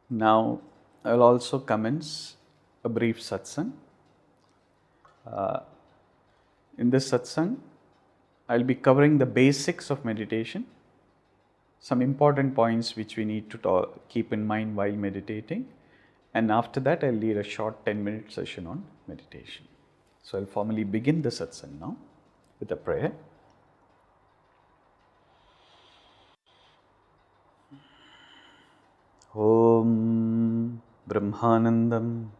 Now, I will also commence a brief satsang. In this satsang, I will be covering the basics of meditation, some important points which we need to keep in mind while meditating, and after that, I will lead a short 10-minute session on meditation. So, I will formally begin the satsang now with a prayer. Om Brahmanandam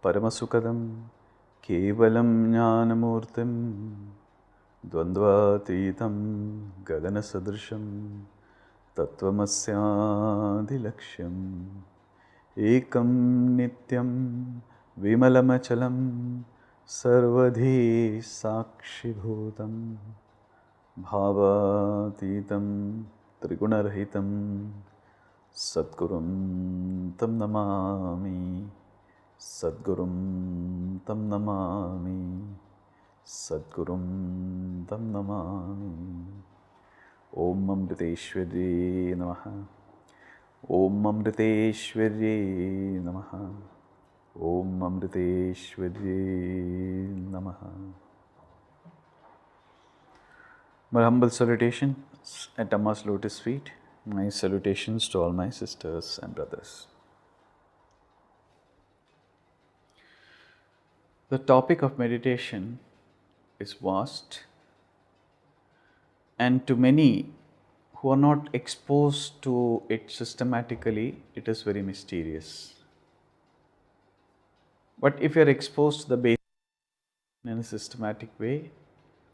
Paramasukadam Kevalam Jnanamurtim Dvandvatitam Gadanasadrisham Tattvamasyadilaksham Ekam Nityam Vimalamachalam Sarvadhi Sakshibhutam Bhavatitam Trigunarhitam Sadgurum Tam Namami Sadgurum Tam Namami Sadgurum Tam Namami Om Amriteshwari Namaha Om Amriteshwari Namaha Om Amriteshwari Namaha. My humble salutation at Amma's lotus feet. My salutations to all my sisters and brothers. The topic of meditation is vast, and to many who are not exposed to it systematically, it is very mysterious. But if you are exposed to the basics in a systematic way,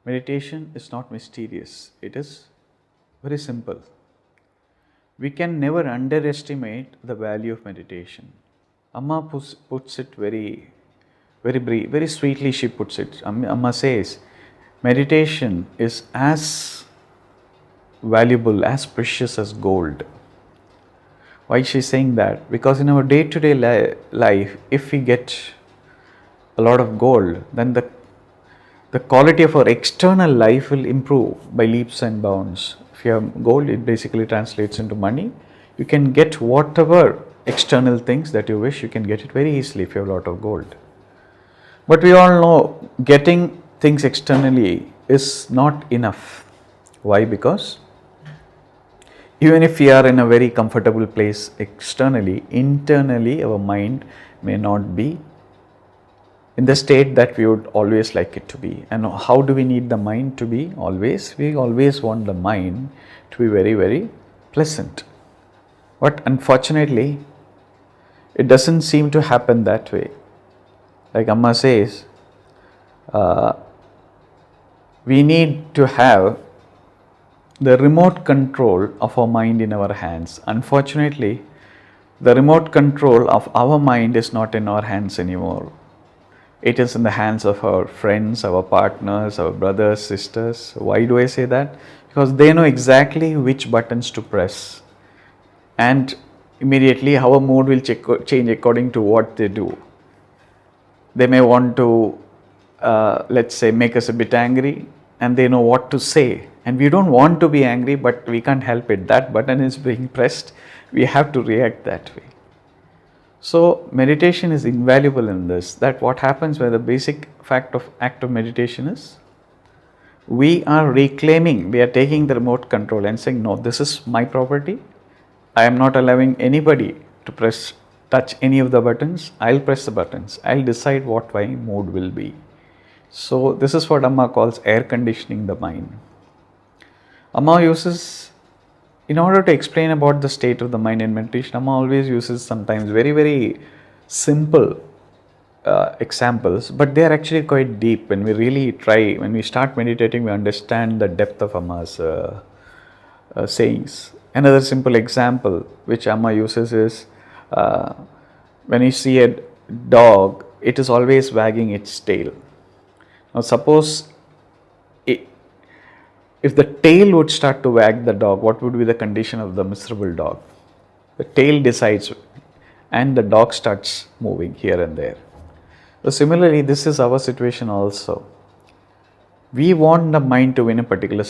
meditation is not mysterious, it is very simple. We can never underestimate the value of meditation. Amma puts it very brief, very sweetly she puts it. Amma says, meditation is as valuable, as precious as gold. Why is she saying that? Because in our day-to-day life, if we get a lot of gold, then the quality of our external life will improve by leaps and bounds. If you have gold, it basically translates into money. You can get whatever external things that you wish, you can get it very easily if you have a lot of gold. But we all know getting things externally is not enough. Why? Because even if we are in a very comfortable place externally, internally our mind may not be in the state that we would always like it to be. And how do we need the mind to be always? We always want the mind to be very, very pleasant. But unfortunately, it doesn't seem to happen that way. Like Amma says, we need to have the remote control of our mind in our hands. Unfortunately, the remote control of our mind is not in our hands anymore. It is in the hands of our friends, our partners, our brothers, sisters. Why do I say that? Because they know exactly which buttons to press. And immediately our mood will change according to what they do. They may want to, let's say, make us a bit angry, and they know what to say. And we don't want to be angry, but we can't help it. That button is being pressed. We have to react that way. So meditation is invaluable in this, that what happens where the basic act of meditation is, we are reclaiming, we are taking the remote control and saying, no, this is my property. I am not allowing anybody to touch any of the buttons. I'll press the buttons. I'll decide what my mood will be. So this is what Amma calls air conditioning the mind. Amma uses, in order to explain about the state of the mind in meditation, Amma always uses sometimes very, very simple examples, but they are actually quite deep. When we really try, when we start meditating, we understand the depth of Amma's sayings. Another simple example which Amma uses is, when you see a dog, it is always wagging its tail. Now suppose if the tail would start to wag the dog, what would be the condition of the miserable dog? The tail decides and the dog starts moving here and there. So similarly, this is our situation also. We want the mind to win a particular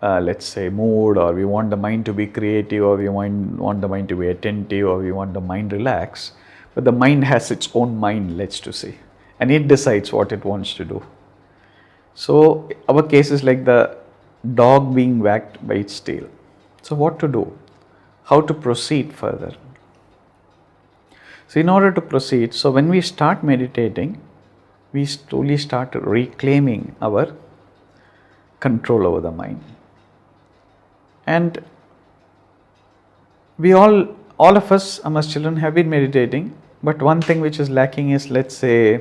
let's say, mood, or we want the mind to be creative, or we want the mind to be attentive, or we want the mind relax. But the mind has its own mind, let's to say, and it decides what it wants to do. So our case is like the dog being wagged by its tail. So what to do? How to proceed further? So in order to proceed, so when we start meditating, we slowly start reclaiming our control over the mind. And we all of us, Amma's children, have been meditating, but one thing which is lacking is, let's say,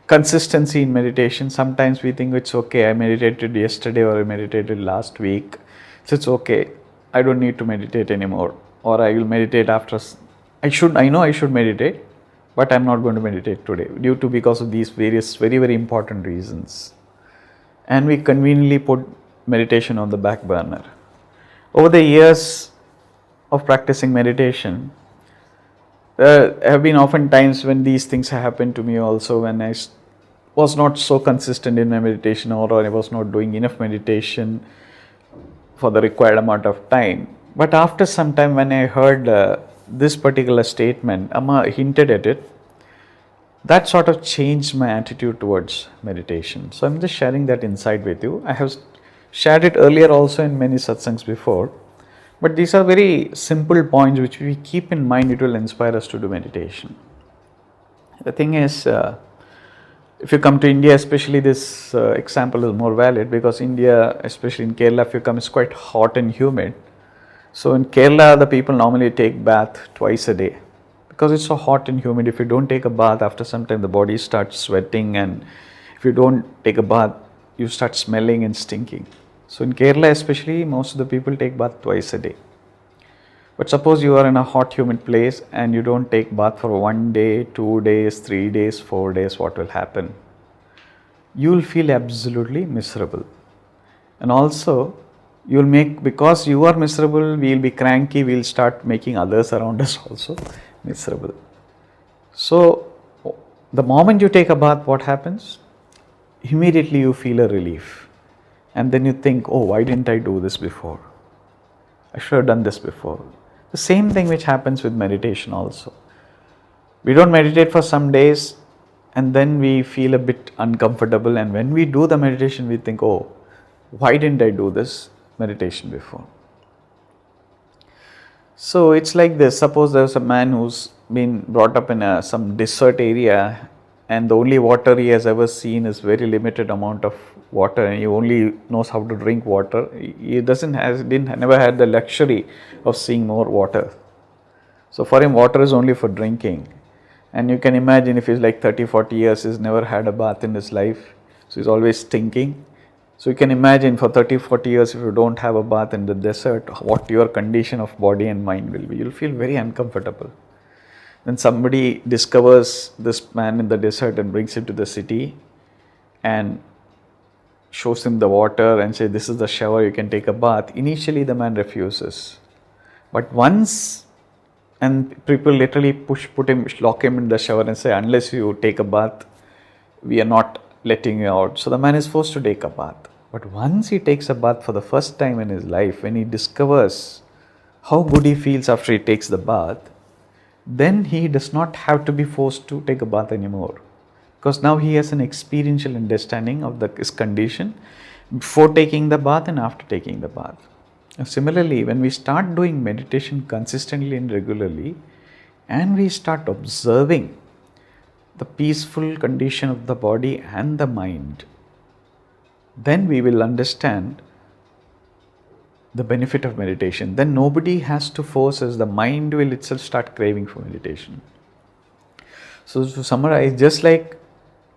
consistency in meditation. Sometimes we think it's okay, I meditated yesterday or I meditated last week, so it's okay, I don't need to meditate anymore, or I will meditate after. I know I should meditate, but I'm not going to meditate today because of these various very, very important reasons. And we conveniently put meditation on the back burner. Over the years of practicing meditation, there have been often times when these things have happened to me also, when I was not so consistent in my meditation, or I was not doing enough meditation for the required amount of time. But after some time, when I heard this particular statement, Amma hinted at it, that sort of changed my attitude towards meditation. So I'm just sharing that insight with you. I have shared it earlier also in many satsangs before, but these are very simple points which we keep in mind. It will inspire us to do meditation. The thing is, if you come to India, especially, this example is more valid, because India, especially in Kerala, if you come, it's quite hot and humid. So in Kerala, the people normally take bath twice a day. Because it's so hot and humid, if you don't take a bath, after some time the body starts sweating, and if you don't take a bath, you start smelling and stinking. So in Kerala especially, most of the people take bath twice a day. But suppose you are in a hot, humid place and you don't take bath for 1 day, 2 days, 3 days, 4 days, what will happen? You will feel absolutely miserable. And also, you will because you are miserable, we will be cranky, we will start making others around us also miserable. So, the moment you take a bath, what happens? Immediately you feel a relief. And then you think, oh, why didn't I do this before? I should have done this before. The same thing which happens with meditation also. We don't meditate for some days, and then we feel a bit uncomfortable, and when we do the meditation, we think, oh, why didn't I do this meditation before? So it's like this. Suppose there's a man who's been brought up in some desert area, and the only water he has ever seen is very limited amount of water, and he only knows how to drink water. He never had the luxury of seeing more water. So for him, water is only for drinking. And you can imagine, if he's like 30-40 years, he's never had a bath in his life, so he's always stinking. So you can imagine, for 30-40 years, if you don't have a bath in the desert, what your condition of body and mind will be. You'll feel very uncomfortable. Then somebody discovers this man in the desert and brings him to the city and shows him the water and say, this is the shower, you can take a bath. Initially the man refuses. But once, and people literally lock him in the shower and say, unless you take a bath, we are not letting you out. So the man is forced to take a bath. But once he takes a bath for the first time in his life, when he discovers how good he feels after he takes the bath, then he does not have to be forced to take a bath anymore. Because now he has an experiential understanding of his condition before taking the bath and after taking the bath. Similarly, when we start doing meditation consistently and regularly, and we start observing the peaceful condition of the body and the mind, then we will understand the benefit of meditation. Then nobody has to force us. The mind will itself start craving for meditation. So to summarize, just like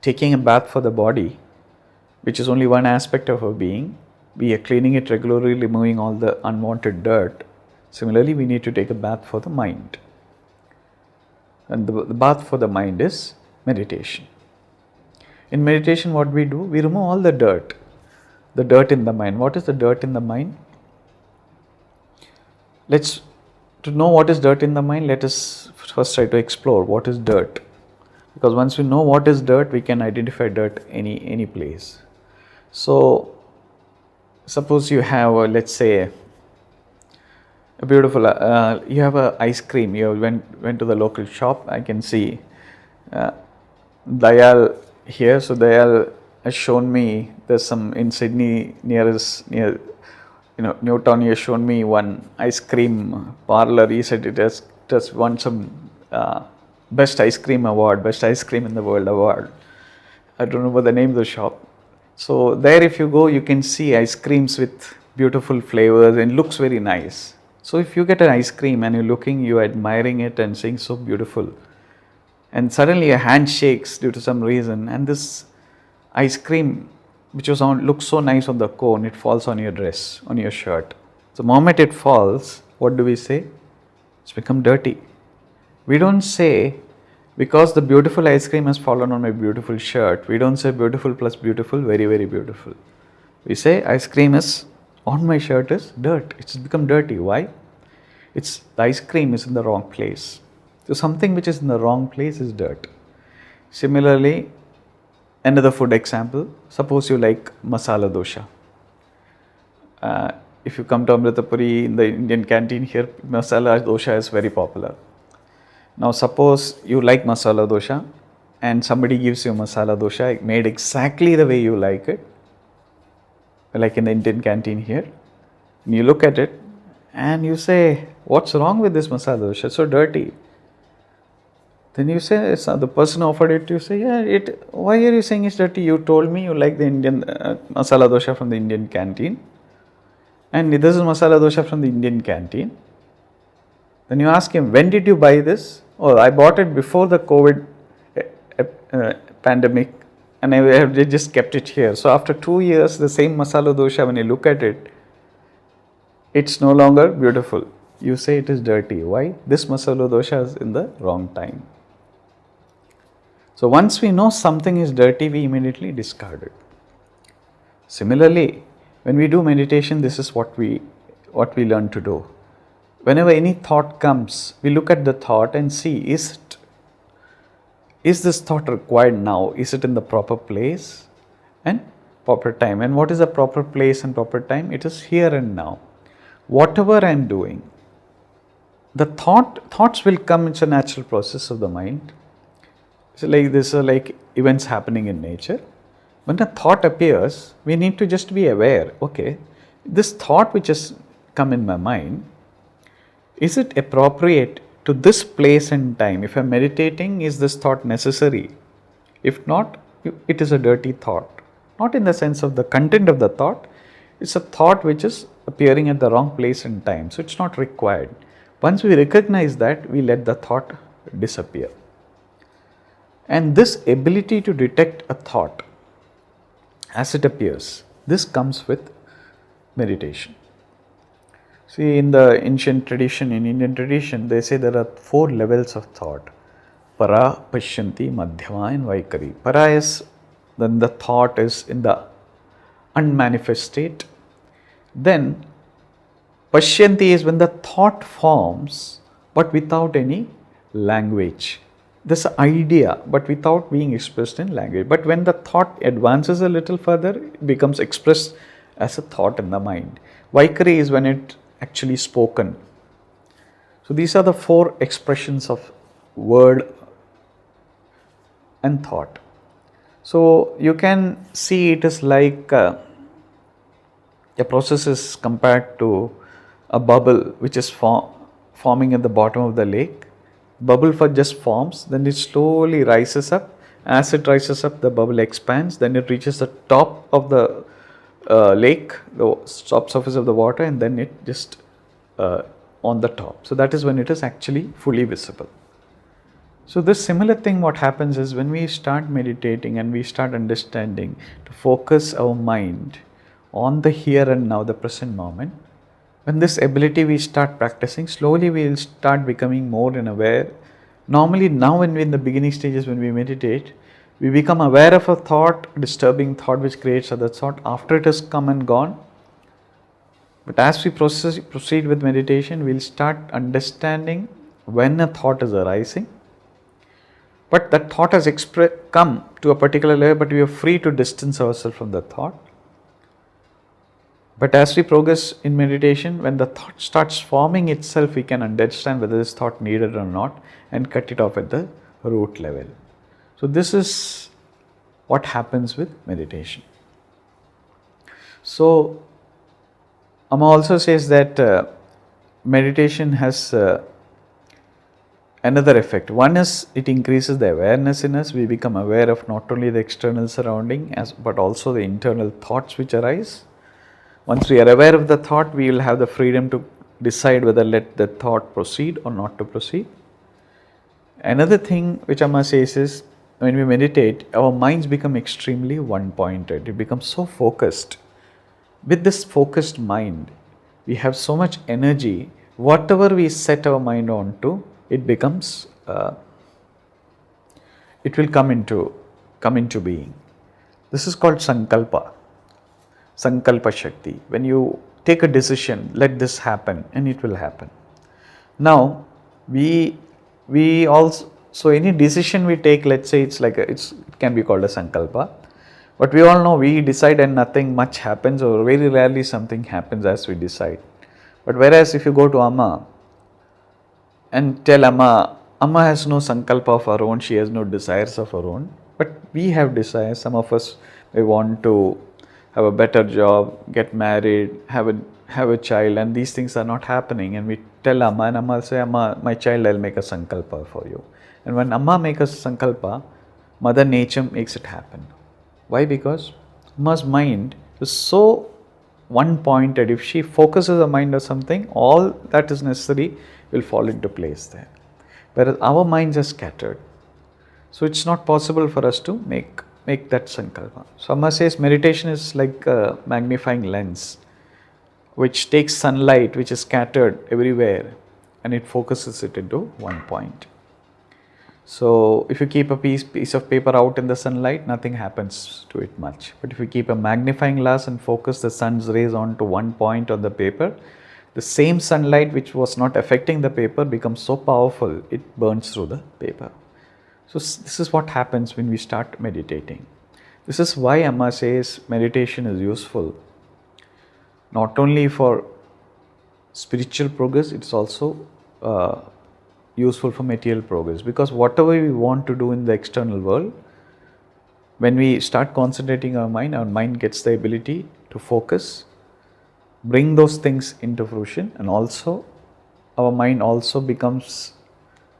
taking a bath for the body, which is only one aspect of our being, we are cleaning it regularly, removing all the unwanted dirt. Similarly, we need to take a bath for the mind. And the bath for the mind is meditation. In meditation, what we do? We remove all the dirt in the mind. What is the dirt in the mind? To know what is dirt in the mind, let us first try to explore what is dirt. Because once we know what is dirt, we can identify dirt any place. So, suppose you have, let's say, a beautiful, you have a ice cream. You went to the local shop. I can see Dayal here. So Dayal has shown me, there's some in Sydney near Newtown. He has shown me one ice cream parlor. He said it has won some best ice cream award, best ice cream in the world award. I don't know the name of the shop. So there, if you go, you can see ice creams with beautiful flavors and looks very nice. So if you get an ice cream and you're admiring it and saying so beautiful, and suddenly a hand shakes due to some reason, and this ice cream, which looks so nice on the cone, it falls on your dress, on your shirt. The moment it falls, what do we say? It's become dirty. We don't say, because the beautiful ice cream has fallen on my beautiful shirt, we don't say beautiful plus beautiful, very, very beautiful. We say ice cream is on my shirt is dirt. It's become dirty. Why? The ice cream is in the wrong place. So something which is in the wrong place is dirt. Similarly, another food example, suppose you like masala dosha. If you come to Amrita Puri, in the Indian canteen here, masala dosha is very popular. Now suppose you like masala dosha and somebody gives you masala dosha made exactly the way you like it, like in the Indian canteen here, and you look at it and you say, what's wrong with this masala dosha? It's so dirty. Then you say, the person offered it, you say, why are you saying it's dirty? You told me you like the Indian masala dosha from the Indian canteen, and this is masala dosha from the Indian canteen. Then you ask him, when did you buy this? Oh, I bought it before the COVID pandemic, and I have just kept it here. So after 2 years, the same masala dosha, when you look at it, it's no longer beautiful. You say it is dirty. Why? This masala dosha is in the wrong time. So once we know something is dirty, we immediately discard it. Similarly, when we do meditation, this is what we learn to do. Whenever any thought comes, we look at the thought and see, is this thought required now? Is it in the proper place and proper time? And what is the proper place and proper time? It is here and now. Whatever I am doing, the thoughts will come. It's a natural process of the mind. So like this are like events happening in nature. When a thought appears, we need to just be aware. Okay, this thought which has come in my mind, is it appropriate to this place and time? If I am meditating, is this thought necessary? If not, it is a dirty thought. Not in the sense of the content of the thought, it's a thought which is appearing at the wrong place and time. So it's not required. Once we recognize that, we let the thought disappear. And this ability to detect a thought as it appears, this comes with meditation. See, in the ancient tradition, in Indian tradition, they say there are 4 levels of thought. Para, Pashyanti, Madhyama and Vaikari. Para is when the thought is in the unmanifest state. Then Pashyanti is when the thought forms but without any language. This idea but without being expressed in language. But when the thought advances a little further, it becomes expressed as a thought in the mind. Vaikari is when it actually spoken. So these are the 4 expressions of word and thought. So you can see it is like a process is compared to a bubble which is forming at the bottom of the lake. Bubble first just forms, then it slowly rises up. As it rises up, the bubble expands, then it reaches the top of the lake, the top surface of the water, and then it just on the top. So that is when it is actually fully visible. So this similar thing, what happens is when we start meditating and we start understanding to focus our mind on the here and now, the present moment, when this ability we start practicing, slowly we will start becoming more and aware. Normally now when we in the beginning stages when we meditate, we become aware of a thought, disturbing thought which creates other thought after it has come and gone. But as we proceed with meditation, we will start understanding when a thought is arising. But that thought has come to a particular level, but we are free to distance ourselves from the thought. But as we progress in meditation, when the thought starts forming itself, we can understand whether this thought needed or not and cut it off at the root level. So this is what happens with meditation. So Amma also says that meditation has another effect. One is it increases the awareness in us. We become aware of not only the external surrounding but also the internal thoughts which arise. Once we are aware of the thought, we will have the freedom to decide whether let the thought proceed or not to proceed. Another thing which Amma says is, when we meditate, our minds become extremely one-pointed. It becomes so focused. With this focused mind, we have so much energy. Whatever we set our mind on to, it becomes, it will come into being. This is called sankalpa. Sankalpa Shakti. When you take a decision, let this happen, and it will happen. Now, we also, so any decision we take, let's say it can be called a sankalpa, but we all know we decide and nothing much happens, or very rarely something happens as we decide. But whereas if you go to Amma and tell Amma has no sankalpa of her own, she has no desires of her own, but we have desires. Some of us may want to have a better job, get married, have a child, and these things are not happening. And we tell Amma, and Amma will say, Amma, my child, I'll make a sankalpa for you. And when Amma makes a sankalpa, Mother Nature makes it happen. Why? Because Amma's mind is so one-pointed. If she focuses her mind on something, all that is necessary will fall into place there. Whereas our minds are scattered. So it's not possible for us to make that sankalpa. So Amma says meditation is like a magnifying lens which takes sunlight which is scattered everywhere and it focuses it into one point. So if you keep a piece of paper out in the sunlight, nothing happens to it much. But if you keep a magnifying glass and focus the sun's rays onto one point on the paper, the same sunlight which was not affecting the paper becomes so powerful, it burns through the paper. So this is what happens when we start meditating. This is why Amma says meditation is useful. Not only for spiritual progress, it's also useful for material progress. Because whatever we want to do in the external world, when we start concentrating our mind gets the ability to focus, bring those things into fruition, and also our mind also becomes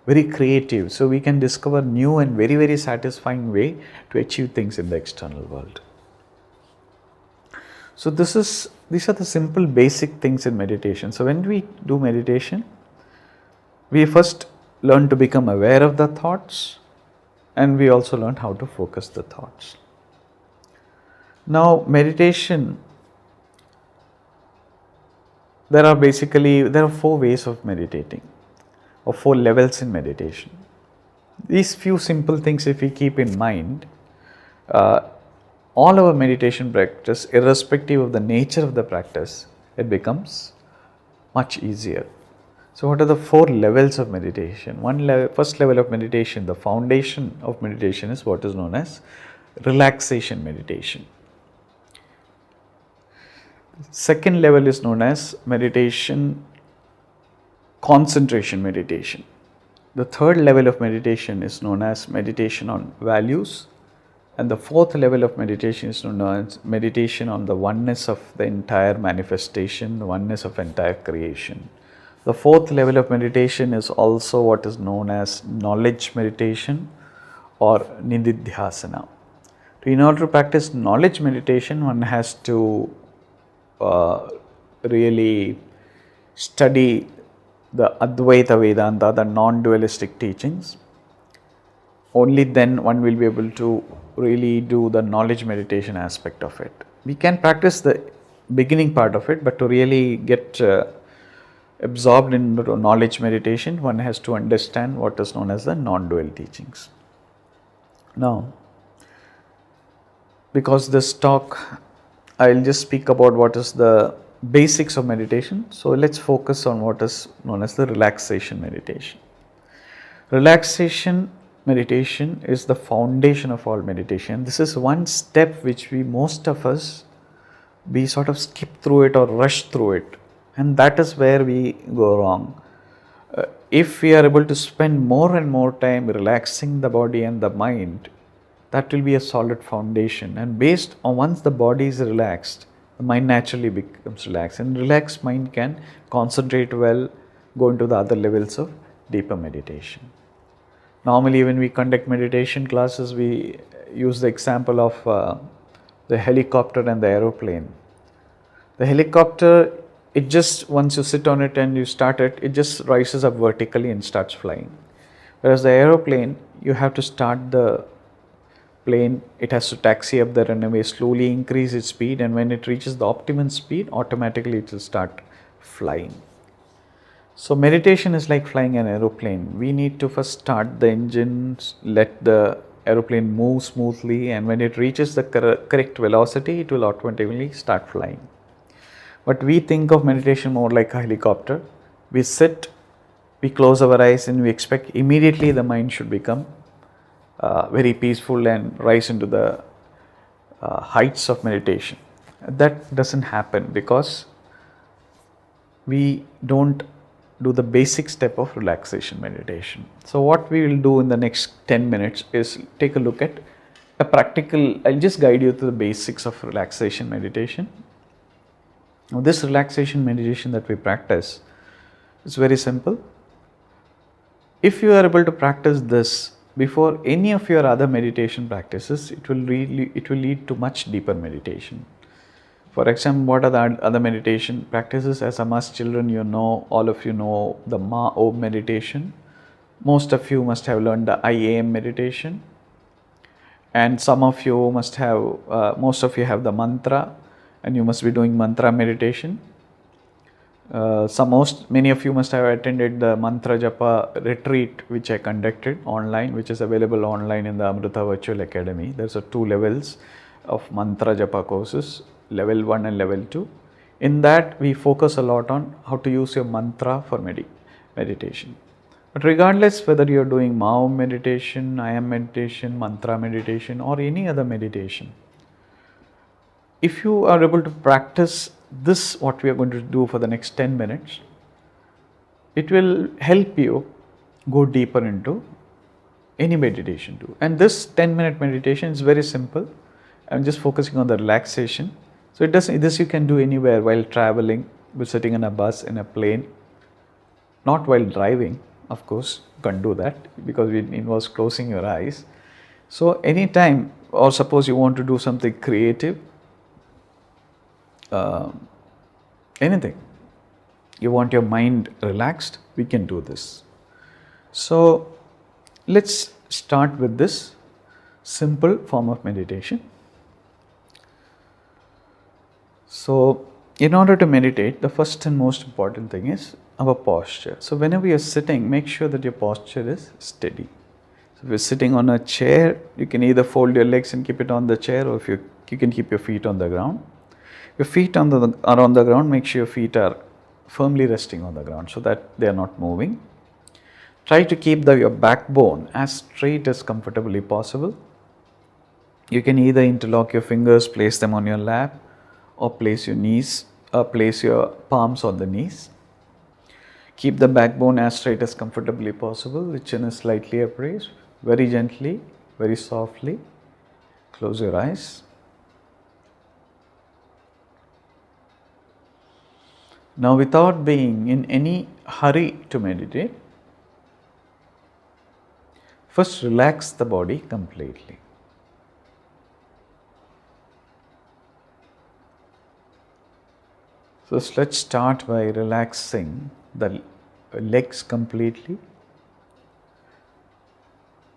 very creative, so we can discover new and very, very satisfying way to achieve things in the external world. So these are the simple basic things in meditation. So when we do meditation, we first learn to become aware of the thoughts, and we also learn how to focus the thoughts. Now meditation, there are 4 ways of meditating, or 4 levels in meditation. These few simple things, if we keep in mind, all our meditation practice, irrespective of the nature of the practice, it becomes much easier. So what are the 4 levels of meditation? First level of meditation, the foundation of meditation, is what is known as relaxation meditation. Second level is known as meditation, concentration meditation. The third level of meditation is known as meditation on values, and the fourth level of meditation is known as meditation on the oneness of the entire manifestation, the oneness of entire creation. The fourth level of meditation is also what is known as knowledge meditation or nididhyasana. In order to practice knowledge meditation, one has to really study the Advaita Vedanta, the non-dualistic teachings. Only then one will be able to really do the knowledge meditation aspect of it. We can practice the beginning part of it, but to really get absorbed into knowledge meditation, one has to understand what is known as the non-dual teachings. Now, because this talk, I'll just speak about what is the basics of meditation. So let's focus on what is known as the relaxation meditation. Relaxation meditation is the foundation of all meditation. This is one step which most of us we sort of skip through it or rush through it, and that is where we go wrong. If we are able to spend more and more time relaxing the body and the mind, that will be a solid foundation. And based on once the body is relaxed, the mind naturally becomes relaxed, and relaxed mind can concentrate well, go into the other levels of deeper meditation. Normally, when we conduct meditation classes, we use the example of the helicopter and the aeroplane. The helicopter, it just, once you sit on it and you start it, it just rises up vertically and starts flying. Whereas the aeroplane, you have to start the plane, it has to taxi up the runway, slowly increase its speed, and when it reaches the optimum speed, automatically it will start flying. So meditation is like flying an aeroplane. We need to first start the engines, let the aeroplane move smoothly, and when it reaches the correct velocity, it will automatically start flying. But we think of meditation more like a helicopter. We sit, we close our eyes, and we expect immediately the mind should become very peaceful and rise into the heights of meditation. That doesn't happen because we don't do the basic step of relaxation meditation. So what we will do in the next 10 minutes is take a look at a practical, I'll just guide you through the basics of relaxation meditation. Now, this relaxation meditation that we practice is very simple. If you are able to practice this before any of your other meditation practices, it will lead to much deeper meditation. For example, what are the other meditation practices? As Amma's children, you know, all of you know the Ma Om meditation. Most of you must have learned the I Am meditation. And some of you must have, most of you have the mantra, and you must be doing mantra meditation. Many of you must have attended the mantra japa retreat which I conducted online, which is available online in the Amrita Virtual Academy. There's 2 levels of mantra japa courses, level 1 and level 2. In that, we focus a lot on how to use your mantra for meditation. But regardless whether you're doing Maum meditation, I Am meditation, mantra meditation, or any other meditation, if you are able to practice this, what we are going to do for the next 10 minutes, it will help you go deeper into any meditation too. And this 10-minute meditation is very simple. I'm just focusing on the relaxation. So this you can do anywhere, while traveling, sitting in a bus, in a plane, not while driving, of course, you can't do that because it involves closing your eyes. So anytime, or suppose you want to do something creative, anything, you want your mind relaxed, we can do this. So let's start with this simple form of meditation. So in order to meditate, the first and most important thing is our posture. So whenever you're sitting, make sure that your posture is steady. So if you're sitting on a chair, you can either fold your legs and keep it on the chair, or if you can keep your feet on the ground. Your feet are on the ground, make sure your feet are firmly resting on the ground so that they are not moving. Try to keep your backbone as straight as comfortably possible. You can either interlock your fingers, place them on your lap, or place your palms on the knees. Keep the backbone as straight as comfortably possible. The chin is slightly upraised. Very gently, very softly, close your eyes. Now, without being in any hurry to meditate, first relax the body completely. So let's start by relaxing the legs completely.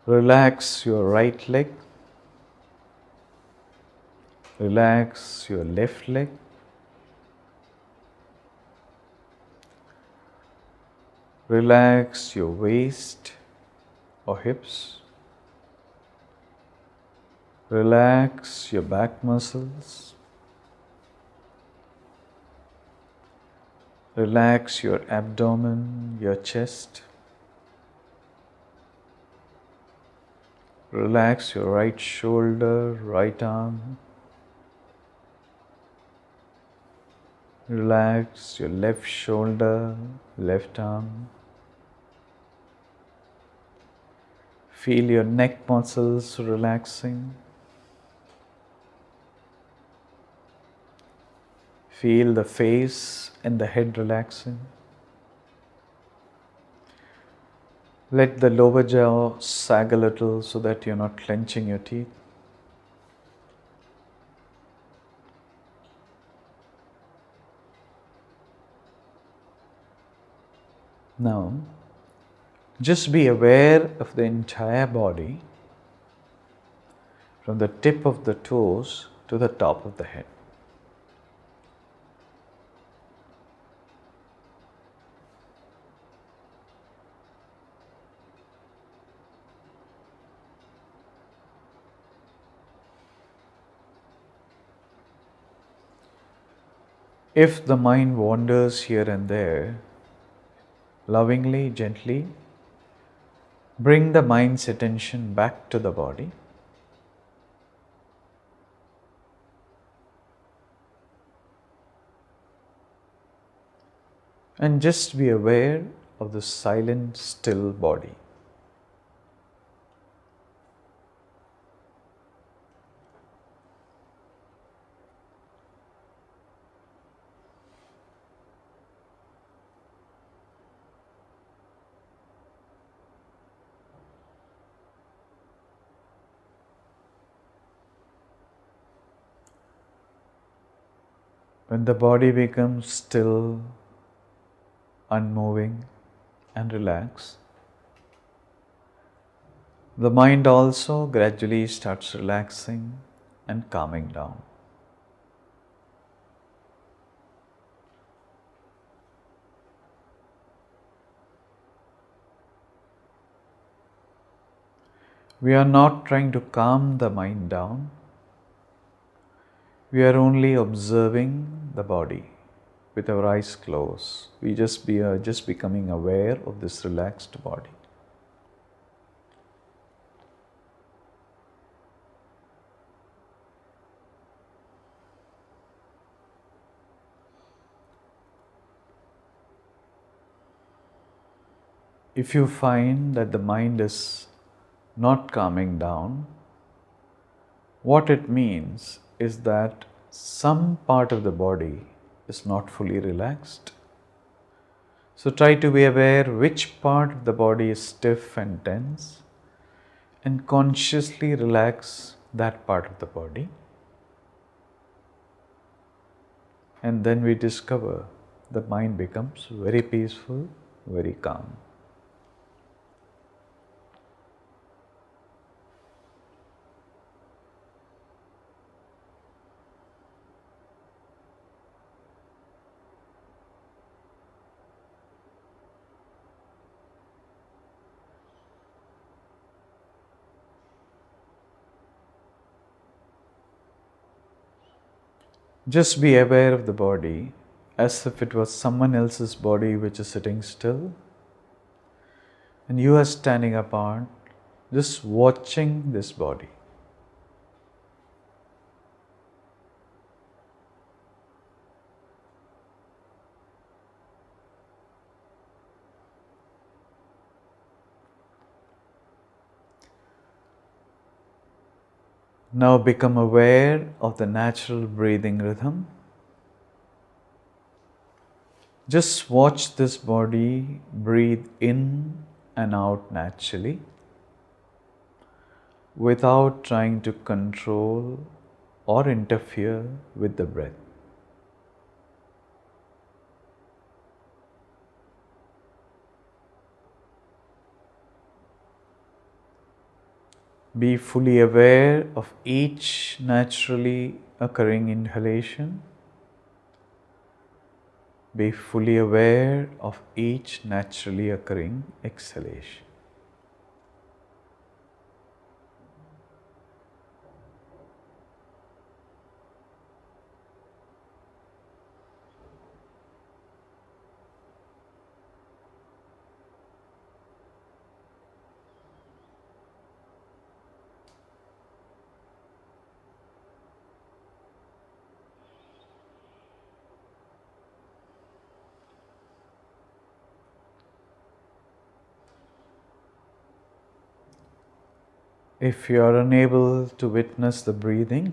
Relax your right leg. Relax your left leg. Relax your waist or hips. Relax your back muscles. Relax your abdomen, your chest. Relax your right shoulder, right arm. Relax your left shoulder, left arm. Feel your neck muscles relaxing. Feel the face and the head relaxing. Let the lower jaw sag a little so that you're not clenching your teeth. Now, just be aware of the entire body from the tip of the toes to the top of the head. If the mind wanders here and there, lovingly, gently, bring the mind's attention back to the body. And just be aware of the silent, still body. When the body becomes still, unmoving, and relaxed, the mind also gradually starts relaxing and calming down. We are not trying to calm the mind down. We are only observing the body with our eyes closed. We are just becoming aware of this relaxed body. If you find that the mind is not calming down, what it means is that some part of the body is not fully relaxed. So try to be aware which part of the body is stiff and tense, and consciously relax that part of the body. And then we discover the mind becomes very peaceful, very calm. Just be aware of the body as if it was someone else's body which is sitting still, and you are standing apart, just watching this body. Now become aware of the natural breathing rhythm. Just watch this body breathe in and out naturally without trying to control or interfere with the breath. Be fully aware of each naturally occurring inhalation. Be fully aware of each naturally occurring exhalation. If you are unable to witness the breathing,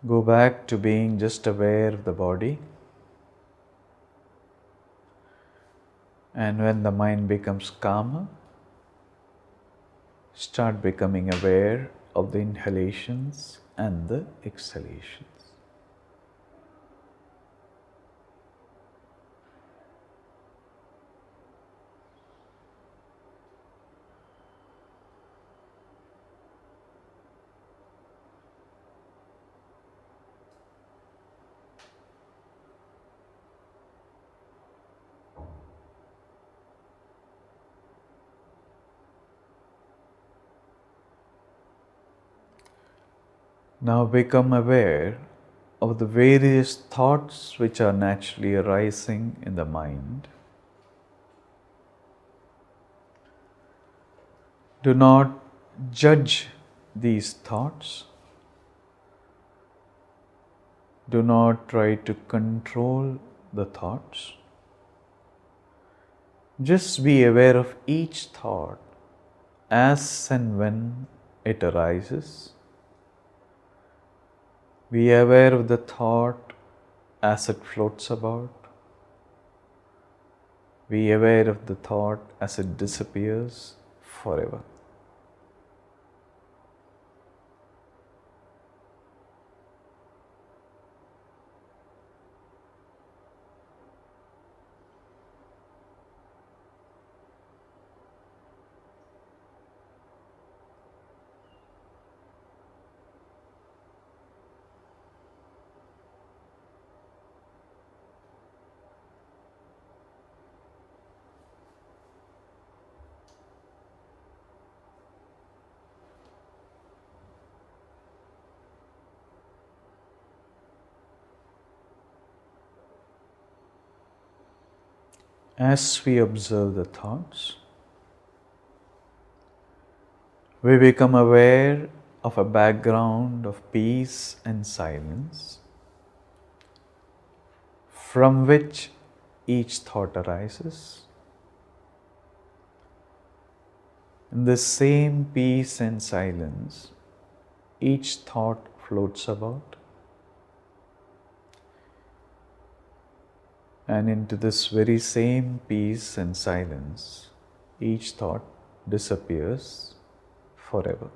go back to being just aware of the body. And when the mind becomes calmer, start becoming aware of the inhalations and the exhalations. Now become aware of the various thoughts which are naturally arising in the mind. Do not judge these thoughts. Do not try to control the thoughts. Just be aware of each thought as and when it arises. Be aware of the thought as it floats about. Be aware of the thought as it disappears forever. As we observe the thoughts, we become aware of a background of peace and silence from which each thought arises. In this same peace and silence, each thought floats about. And into this very same peace and silence, each thought disappears forever.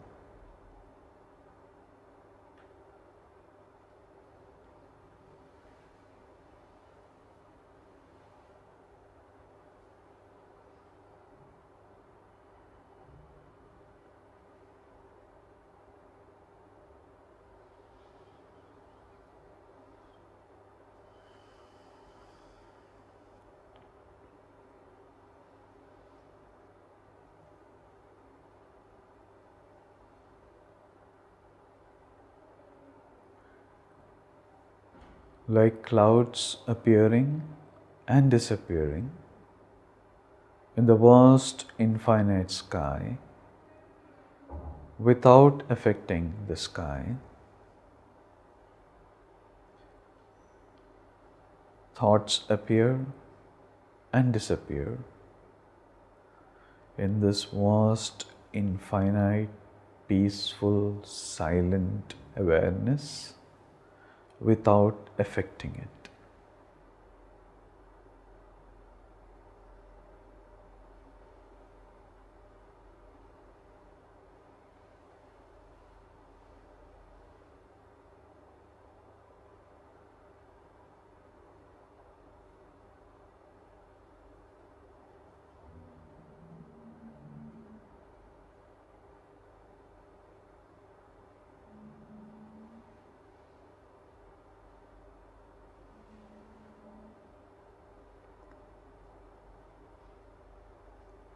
Like clouds appearing and disappearing in the vast infinite sky without affecting the sky, thoughts appear and disappear in this vast, infinite, peaceful, silent awareness without affecting it.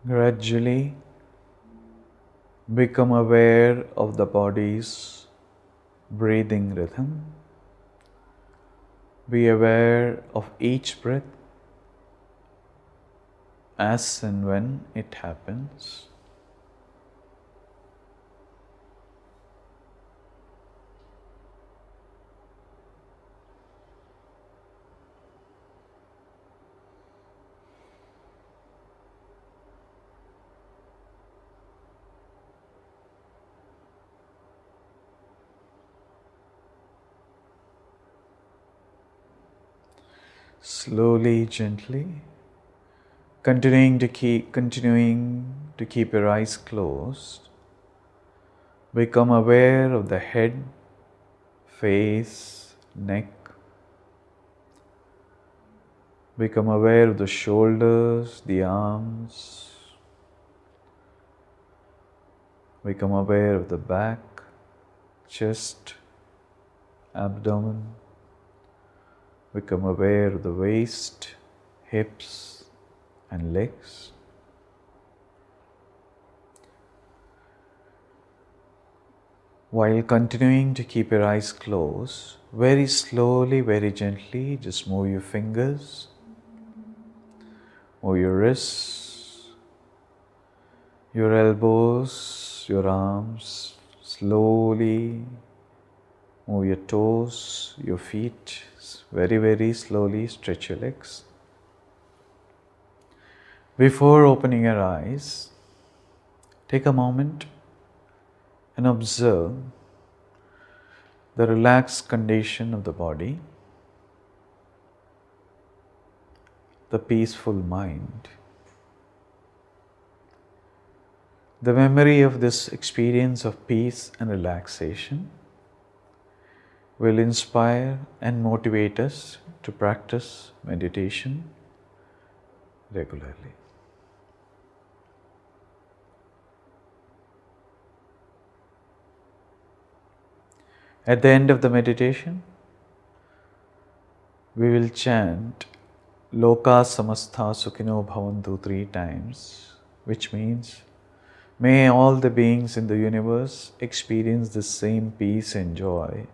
Gradually become aware of the body's breathing rhythm. Be aware of each breath as and when it happens. Slowly, gently, continuing to keep your eyes closed, become aware of the head, face, neck. Become aware of the shoulders, the arms. Become aware of the back, chest, abdomen. Become aware of the waist, hips, and legs. While continuing to keep your eyes closed, very slowly, very gently, just move your fingers, move your wrists, your elbows, your arms. Slowly move your toes, your feet. Very, very slowly stretch your legs. Before opening your eyes, take a moment and observe the relaxed condition of the body, the peaceful mind. The memory of this experience of peace and relaxation will inspire and motivate us to practice meditation regularly. At the end of the meditation, we will chant Loka Samastha Sukhino Bhavantu 3 times, which means may all the beings in the universe experience the same peace and joy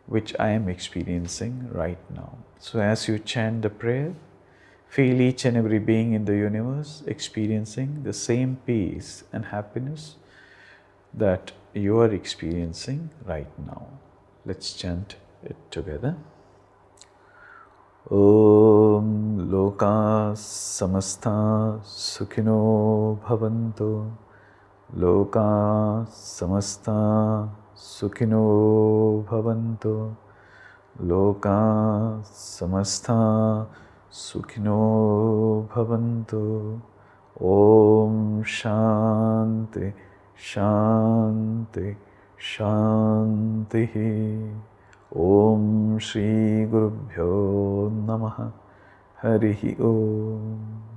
which I am experiencing right now. So as you chant the prayer, feel each and every being in the universe experiencing the same peace and happiness that you are experiencing right now. Let's chant it together. Om Loka Samastha Sukhino Bhavantu. Loka Samastha Sukhino Bhavantu. Loka Samastha Sukhino Bhavantu. Om Shanti Shanti Shanti. Om Shri Gurubhyo Namaha. Harihi Om.